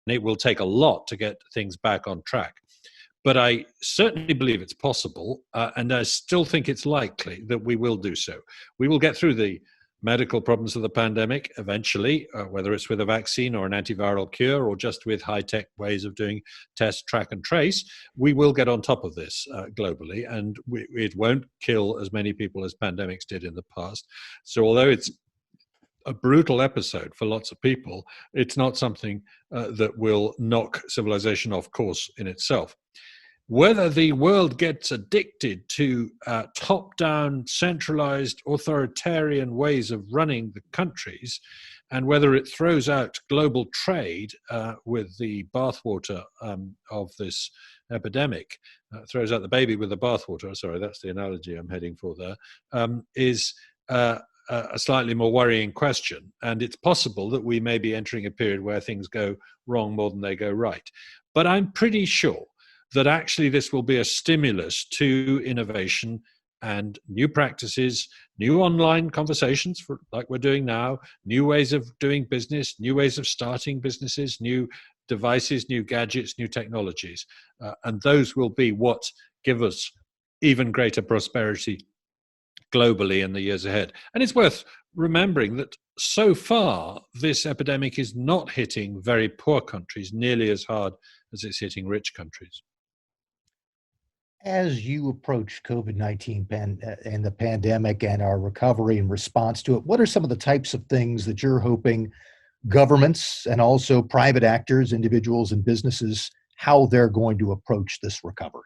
it will take a lot to get things back on track. But I certainly believe it's possible, and I still think it's likely that we will do so. We will get through the medical problems of the pandemic eventually, whether it's with a vaccine or an antiviral cure or just with high-tech ways of doing test, track, and trace. We will get on top of this globally, and it won't kill as many people as pandemics did in the past. So although it's a brutal episode for lots of people, it's not something that will knock civilization off course in itself. Whether the world gets addicted to top-down, centralized, authoritarian ways of running the countries, and whether it throws out global trade with the bathwater of this epidemic, throws out the baby with the bathwater, sorry, that's the analogy I'm heading for there, is a slightly more worrying question. And it's possible that we may be entering a period where things go wrong more than they go right. But I'm pretty sure that actually this will be a stimulus to innovation and new practices, new online conversations, like we're doing now, new ways of doing business, new ways of starting businesses, new devices, new gadgets, new technologies. And those will be what give us even greater prosperity globally in the years ahead. And it's worth remembering that so far, this epidemic is not hitting very poor countries nearly as hard as it's hitting rich countries. As you approach COVID-19 and the pandemic and our recovery and response to it, what are some of the types of things that you're hoping governments and also private actors, individuals and businesses, how they're going to approach this recovery?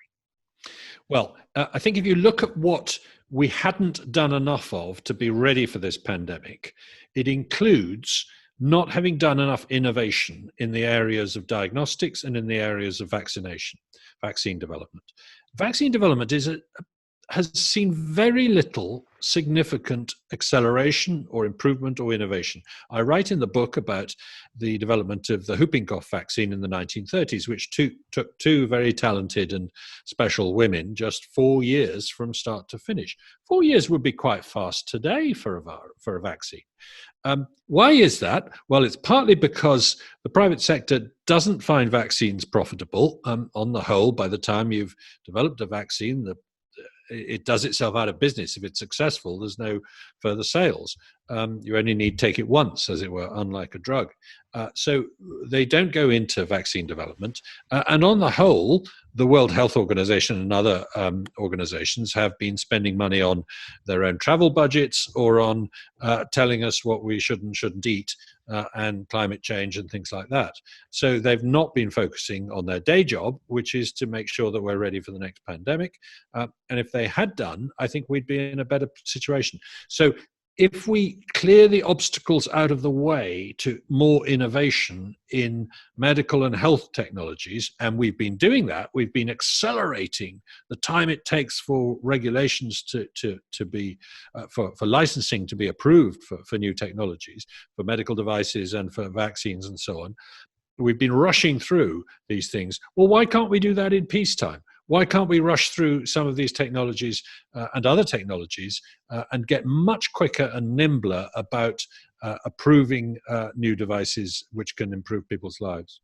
Well, I think if you look at what we hadn't done enough of to be ready for this pandemic, it includes not having done enough innovation in the areas of diagnostics and in the areas of vaccine development. Vaccine development has seen very little significant acceleration or improvement or innovation. I write in the book about the development of the whooping cough vaccine in the 1930s, which took two very talented and special women just 4 years from start to finish. 4 years would be quite fast today for a vaccine. Why is that? Well, it's partly because the private sector doesn't find vaccines profitable. On the whole, by the time you've developed a vaccine, it does itself out of business. If it's successful, there's no further sales. You only need take it once, as it were, unlike a drug. So they don't go into vaccine development. And on the whole, the World Health Organization and other organizations have been spending money on their own travel budgets or on telling us what we should and shouldn't eat and climate change and things like that. So they've not been focusing on their day job, which is to make sure that we're ready for the next pandemic. And if they had done, I think we'd be in a better situation. So if we clear the obstacles out of the way to more innovation in medical and health technologies, and we've been doing that, we've been accelerating the time it takes for regulations to be, for licensing to be approved for new technologies, for medical devices and for vaccines and so on. We've been rushing through these things. Well, why can't we do that in peacetime? Why can't we rush through some of these technologies and other technologies and get much quicker and nimbler about approving new devices which can improve people's lives?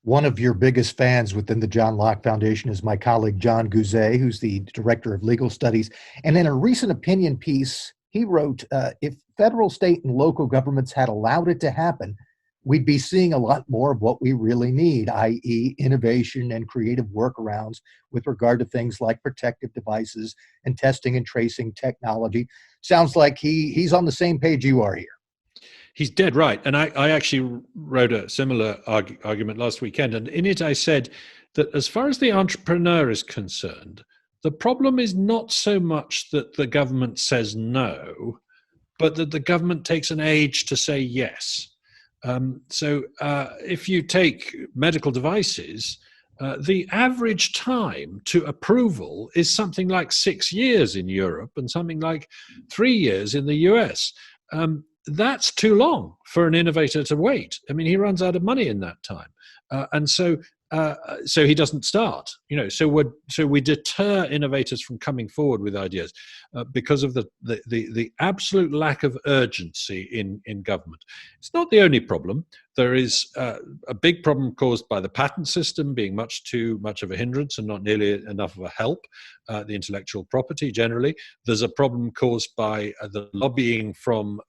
One of your biggest fans within the John Locke Foundation is my colleague, John Guzet, who's the Director of Legal Studies. And in a recent opinion piece, he wrote, if federal, state, and local governments had allowed it to happen, we'd be seeing a lot more of what we really need, i.e. innovation and creative workarounds with regard to things like protective devices and testing and tracing technology. Sounds like he's on the same page you are here. He's dead right. And I actually wrote a similar argument last weekend. And in it, I said that as far as the entrepreneur is concerned, the problem is not so much that the government says no, but that the government takes an age to say yes. So if you take medical devices, the average time to approval is something like 6 years in Europe and something like 3 years in the US. That's too long for an innovator to wait. I mean, he runs out of money in that time. And so he doesn't start, so we deter innovators from coming forward with ideas because of the absolute lack of urgency in government. It's not the only problem. There is a big problem caused by the patent system being much too much of a hindrance and not nearly enough of a help, the intellectual property generally. There's a problem caused by the lobbying from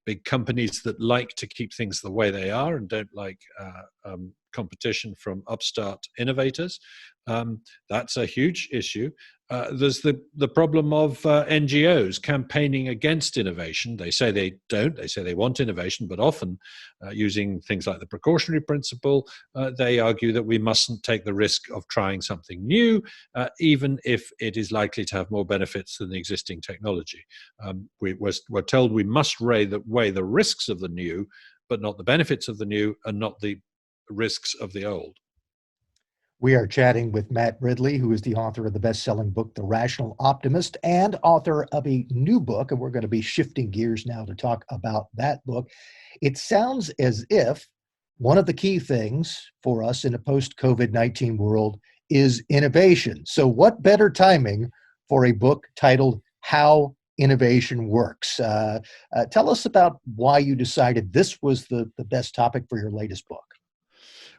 big companies that like to keep things the way they are and don't like competition from upstart innovators. That's a huge issue. There's the problem of NGOs campaigning against innovation. They say they don't. They say they want innovation, but often using things like the precautionary principle, they argue that we mustn't take the risk of trying something new, even if it is likely to have more benefits than the existing technology. We're told we must weigh the risks of the new, but not the benefits of the new and not the risks of the old. We are chatting with Matt Ridley, who is the author of the best-selling book, The Rational Optimist, and author of a new book, and we're going to be shifting gears now to talk about that book. It sounds as if one of the key things for us in a post-COVID-19 world is innovation. So what better timing for a book titled How Innovation Works? Tell us about why you decided this was the best topic for your latest book.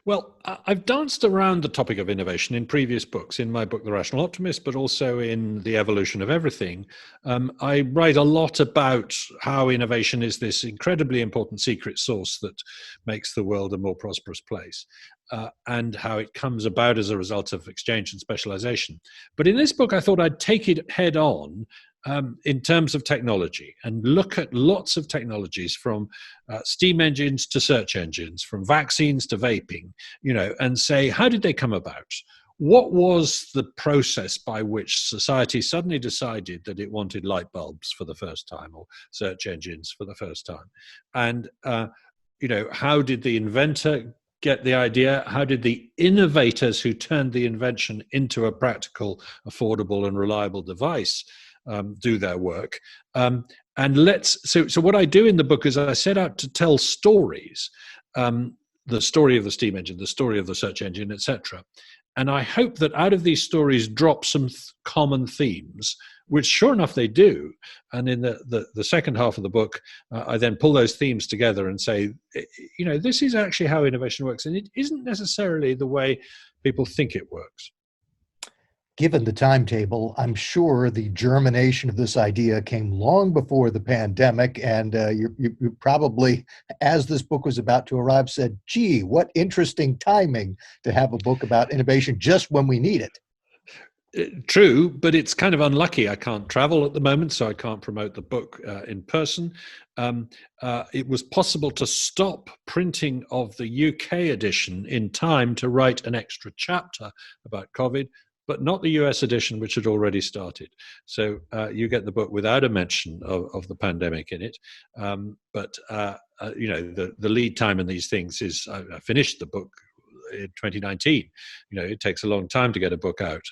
Well, I've danced around the topic of innovation in previous books, in my book, The Rational Optimist, but also in The Evolution of Everything. I write a lot about how innovation is this incredibly important secret sauce that makes the world a more prosperous place, and how it comes about as a result of exchange and specialization. But in this book, I thought I'd take it head on in terms of technology and look at lots of technologies from steam engines to search engines, from vaccines to vaping, and say, how did they come about? What was the process by which society suddenly decided that it wanted light bulbs for the first time or search engines for the first time? And, how did the inventor get the idea? How did the innovators who turned the invention into a practical, affordable, and reliable device do their work? So what I do in the book is I set out to tell stories, the story of the steam engine, the story of the search engine, etc. And I hope that out of these stories drop some common themes, which sure enough they do. And in the second half of the book, I then pull those themes together and say, this is actually how innovation works. And it isn't necessarily the way people think it works. Given the timetable, I'm sure the germination of this idea came long before the pandemic, and you probably, as this book was about to arrive, said, gee, what interesting timing to have a book about innovation just when we need it. True, but it's kind of unlucky. I can't travel at the moment, so I can't promote the book in person. It was possible to stop printing of the UK edition in time to write an extra chapter about COVID, but not the US edition, which had already started. So you get the book without a mention of the pandemic in it. But the lead time in these things is I finished the book in 2019. It takes a long time to get a book out.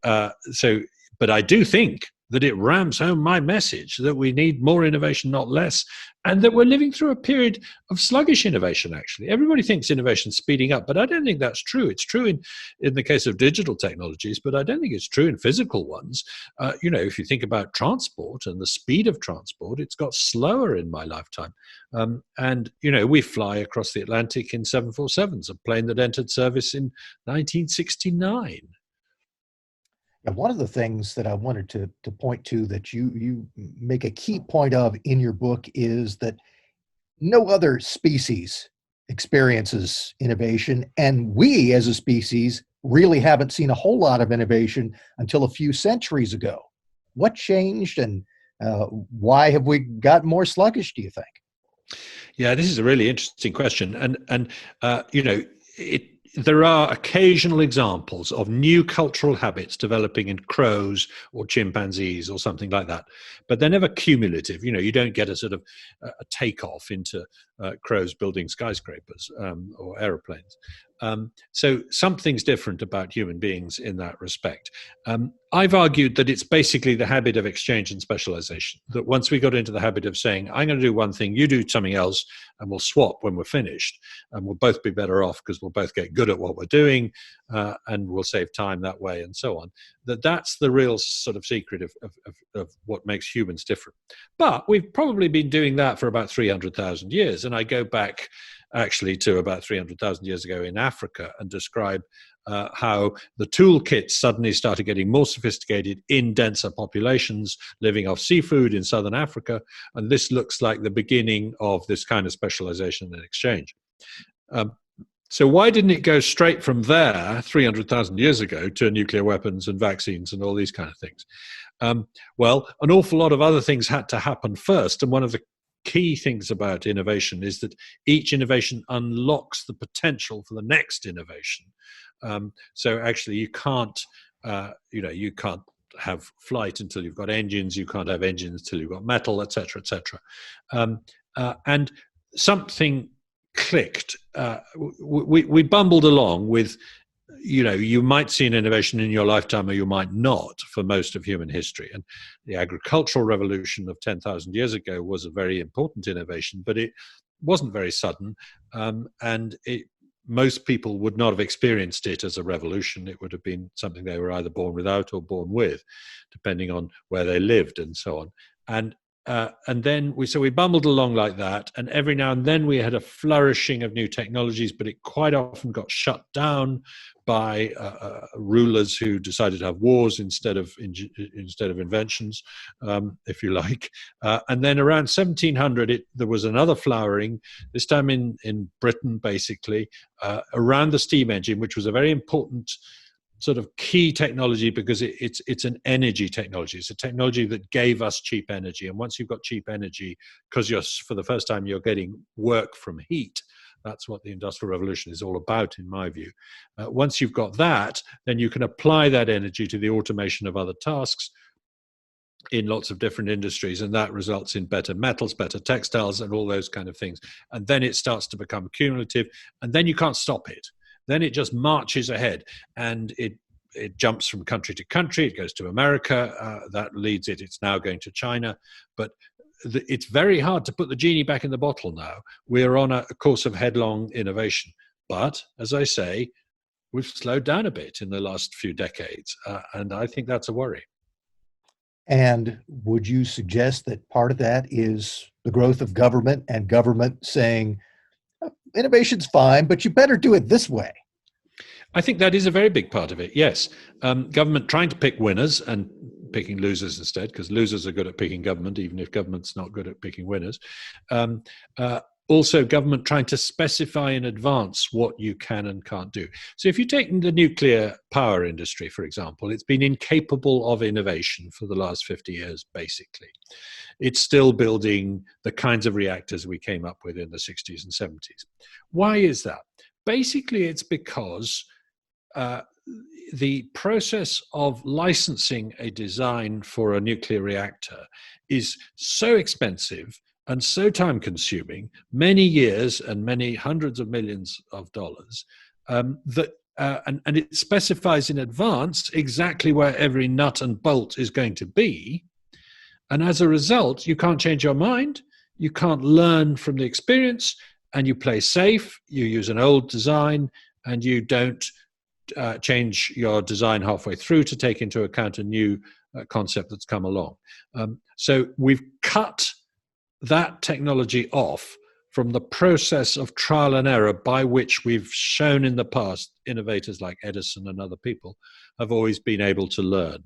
But I do think that it rams home my message that we need more innovation, not less, and that we're living through a period of sluggish innovation, actually. Everybody thinks innovation's speeding up, but I don't think that's true. It's true in the case of digital technologies, but I don't think it's true in physical ones. If you think about transport and the speed of transport, it's got slower in my lifetime. We fly across the Atlantic in 747s, a plane that entered service in 1969. And one of the things that I wanted to point to that you make a key point of in your book is that no other species experiences innovation, and we as a species really haven't seen a whole lot of innovation until a few centuries ago. What changed, and why have we gotten more sluggish, do you think? Yeah, this is a really interesting question. And there are occasional examples of new cultural habits developing in crows or chimpanzees or something like that, but they're never cumulative. You don't get a sort of a takeoff into crows building skyscrapers or aeroplanes. So something's different about human beings in that respect. I've argued that it's basically the habit of exchange and specialization, that once we got into the habit of saying, I'm going to do one thing, you do something else, and we'll swap when we're finished, and we'll both be better off because we'll both get good at what we're doing, and we'll save time that way, and so on. That's the real sort of secret of what makes humans different. But we've probably been doing that for about 300,000 years. years. And I go back actually to about 300,000 years ago in Africa and describe how the toolkits suddenly started getting more sophisticated in denser populations living off seafood in southern Africa. And this looks like the beginning of this kind of specialization and exchange. So why didn't it go straight from there 300,000 years ago to nuclear weapons and vaccines and all these kind of things? Well, an awful lot of other things had to happen first. And one of the key things about innovation is that each innovation unlocks the potential for the next innovation. So actually you can't have flight until you've got engines. You can't have engines until you've got metal, et cetera, et cetera. And something clicked. We bumbled along with, you might see an innovation in your lifetime or you might not for most of human history. And the agricultural revolution of 10,000 years ago was a very important innovation, but it wasn't very sudden. And most people would not have experienced it as a revolution. It would have been something they were either born without or born with, depending on where they lived and so on. And then we bumbled along like that, and every now and then we had a flourishing of new technologies, but it quite often got shut down by rulers who decided to have wars instead of inventions, if you like. And then around 1700, there was another flowering, this time in Britain, basically, around the steam engine, which was a very important sort of key technology because it's an energy technology. It's a technology that gave us cheap energy. And once you've got cheap energy, because for the first time you're getting work from heat, that's what the Industrial Revolution is all about, in my view. Once you've got that, then you can apply that energy to the automation of other tasks in lots of different industries, and that results in better metals, better textiles, and all those kind of things. And then it starts to become cumulative, and then you can't stop it. Then it just marches ahead, and it jumps from country to country. It goes to America. That leads it. It's now going to China. But it's very hard to put the genie back in the bottle now. We're on a course of headlong innovation. But, as I say, we've slowed down a bit in the last few decades. And I think that's a worry. And would you suggest that part of that is the growth of government and government saying, innovation's fine, but you better do it this way? I think that is a very big part of it, yes. Government trying to pick winners and picking losers instead, because losers are good at picking government, even if government's not good at picking winners. Also, government trying to specify in advance what you can and can't do. So if you take the nuclear power industry, for example, it's been incapable of innovation for the last 50 years, basically. It's still building the kinds of reactors we came up with in the 60s and 70s. Why is that? Basically, it's because the process of licensing a design for a nuclear reactor is so expensive and so time-consuming, many years and many hundreds of millions of dollars, that and it specifies in advance exactly where every nut and bolt is going to be. And as a result, you can't change your mind, you can't learn from the experience, and you play safe, you use an old design, and you don't change your design halfway through to take into account a new concept that's come along. So we've cut that technology off from the process of trial and error by which we've shown in the past innovators like Edison and other people have always been able to learn.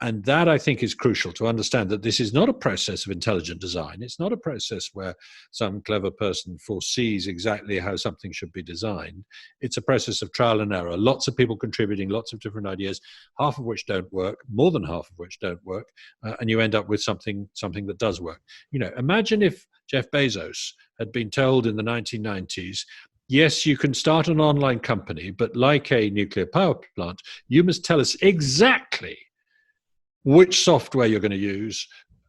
And that, I think, is crucial to understand that this is not a process of intelligent design. It's not a process where some clever person foresees exactly how something should be designed. It's a process of trial and error, lots of people contributing, lots of different ideas, half of which don't work, more than half of which don't work, and you end up with something that does work. Imagine if Jeff Bezos had been told in the 1990s, yes, you can start an online company, but like a nuclear power plant, you must tell us exactly which software you're going to use,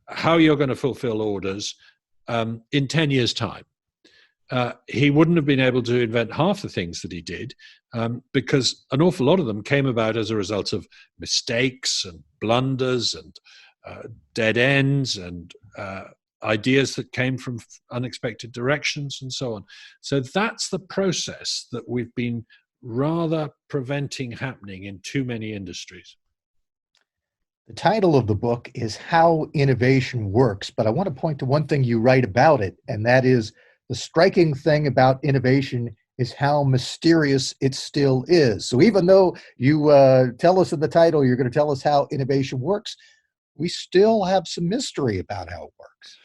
how you're going to fulfill orders in 10 years' time. He wouldn't have been able to invent half the things that he did because an awful lot of them came about as a result of mistakes and blunders and dead ends and ideas that came from unexpected directions and so on. So that's the process that we've been rather preventing happening in too many industries. The title of the book is How Innovation Works, but I want to point to one thing you write about it, and that is the striking thing about innovation is how mysterious it still is. So even though you tell us in the title you're going to tell us how innovation works, we still have some mystery about how it works.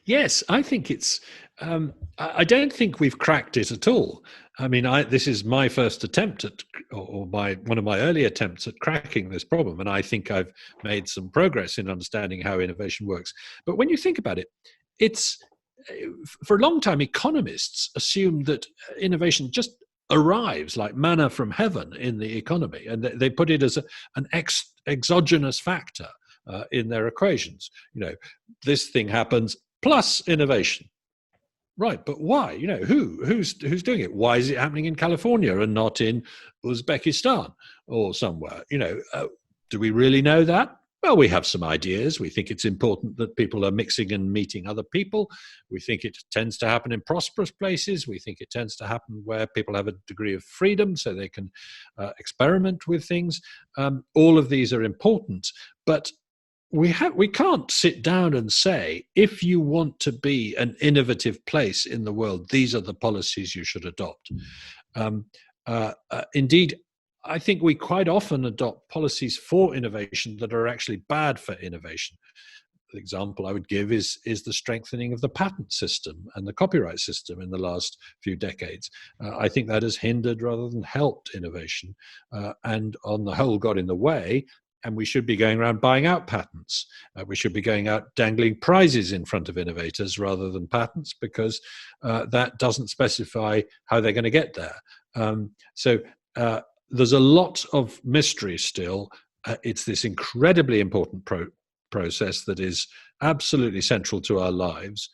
Yes, I think it's. I don't think we've cracked it at all. I mean, this is my first attempt at, or one of my early attempts at cracking this problem, and I think I've made some progress in understanding how innovation works. But when you think about it, it's for a long time economists assumed that innovation just arrives like manna from heaven in the economy, and they put it as an exogenous factor in their equations. This thing happens plus innovation. Right, but why? Who's doing it? Why is it happening in California and not in Uzbekistan or somewhere? Do we really know that? Well, we have some ideas. We think it's important that people are mixing and meeting other people. We think it tends to happen in prosperous places. We think it tends to happen where people have a degree of freedom so they can experiment with things. All of these are important, but we can't sit down and say, if you want to be an innovative place in the world, these are the policies you should adopt. Indeed, I think we quite often adopt policies for innovation that are actually bad for innovation. The example I would give is the strengthening of the patent system and the copyright system in the last few decades. I think that has hindered rather than helped innovation, and on the whole got in the way. And we should be going around buying out patents. We should be going out dangling prizes in front of innovators rather than patents, because that doesn't specify how they're going to get there. So there's a lot of mystery still. It's this incredibly important process that is absolutely central to our lives.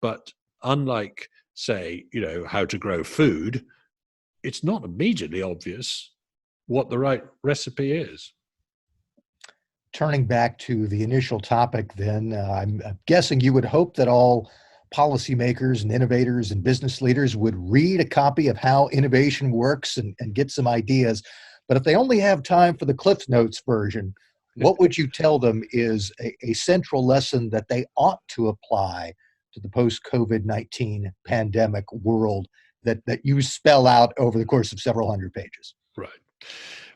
But unlike, say, how to grow food, it's not immediately obvious what the right recipe is. Turning back to the initial topic, then, I'm guessing you would hope that all policymakers and innovators and business leaders would read a copy of How Innovation Works and get some ideas. But if they only have time for the Cliff Notes version, what would you tell them is a central lesson that they ought to apply to the post-COVID-19 pandemic world that you spell out over the course of several hundred pages? Right.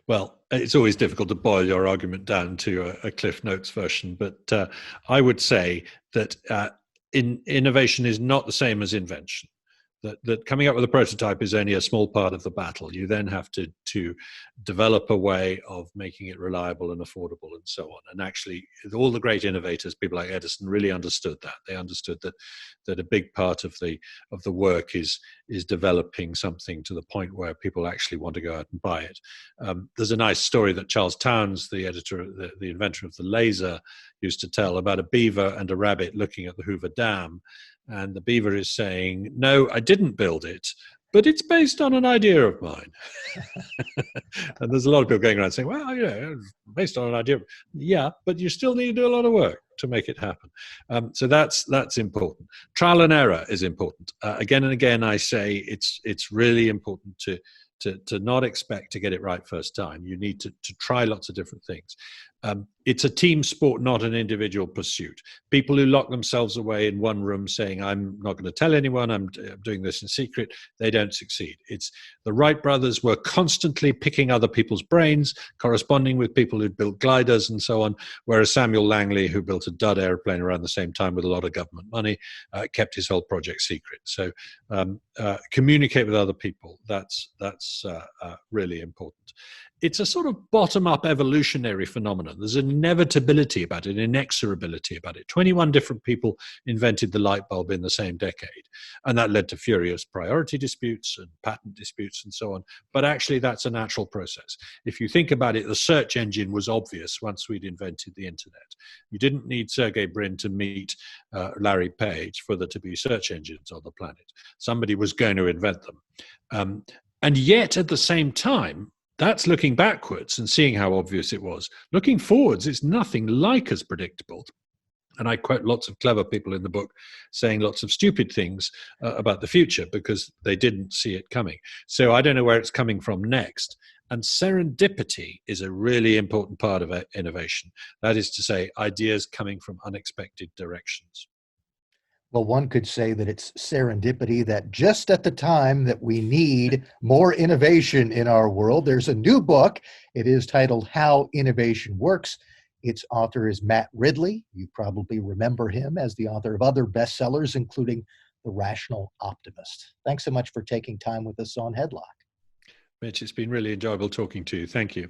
Well, it's always difficult to boil your argument down to a Cliff Notes version, but I would say that innovation is not the same as invention. That coming up with a prototype is only a small part of the battle. You then have to develop a way of making it reliable and affordable and so on. And actually, all the great innovators, people like Edison, really understood that. They understood that a big part of the work is developing something to the point where people actually want to go out and buy it. There's a nice story that Charles Townes, the editor, the inventor of the laser, used to tell about a beaver and a rabbit looking at the Hoover Dam. And the beaver is saying, no, I didn't build it, but it's based on an idea of mine. And there's a lot of people going around saying, well, based on an idea. Yeah, but you still need to do a lot of work to make it happen. So that's important. Trial and error is important. Again and again, I say it's really important to not expect to get it right first time. You need to try lots of different things. It's a team sport, not an individual pursuit. People who lock themselves away in one room saying, I'm not going to tell anyone, I'm doing this in secret, they don't succeed. It's the Wright brothers were constantly picking other people's brains, corresponding with people who'd built gliders and so on, whereas Samuel Langley, who built a dud airplane around the same time with a lot of government money, kept his whole project secret. So communicate with other people. That's really important. It's a sort of bottom-up evolutionary phenomenon. There's an inevitability about it, an inexorability about it. 21 different people invented the light bulb in the same decade, and that led to furious priority disputes and patent disputes and so on. But actually, that's a natural process. If you think about it, the search engine was obvious once we'd invented the internet. You didn't need Sergey Brin to meet Larry Page for there to be search engines on the planet. Somebody was going to invent them. And yet, at the same time, that's looking backwards and seeing how obvious it was. Looking forwards, it's nothing like as predictable. And I quote lots of clever people in the book saying lots of stupid things about the future because they didn't see it coming. So I don't know where it's coming from next. And serendipity is a really important part of innovation. That is to say, ideas coming from unexpected directions. Well, one could say that it's serendipity that just at the time that we need more innovation in our world, there's a new book. It is titled How Innovation Works. Its author is Matt Ridley. You probably remember him as the author of other bestsellers, including The Rational Optimist. Thanks so much for taking time with us on Headlock. Mitch, it's been really enjoyable talking to you. Thank you.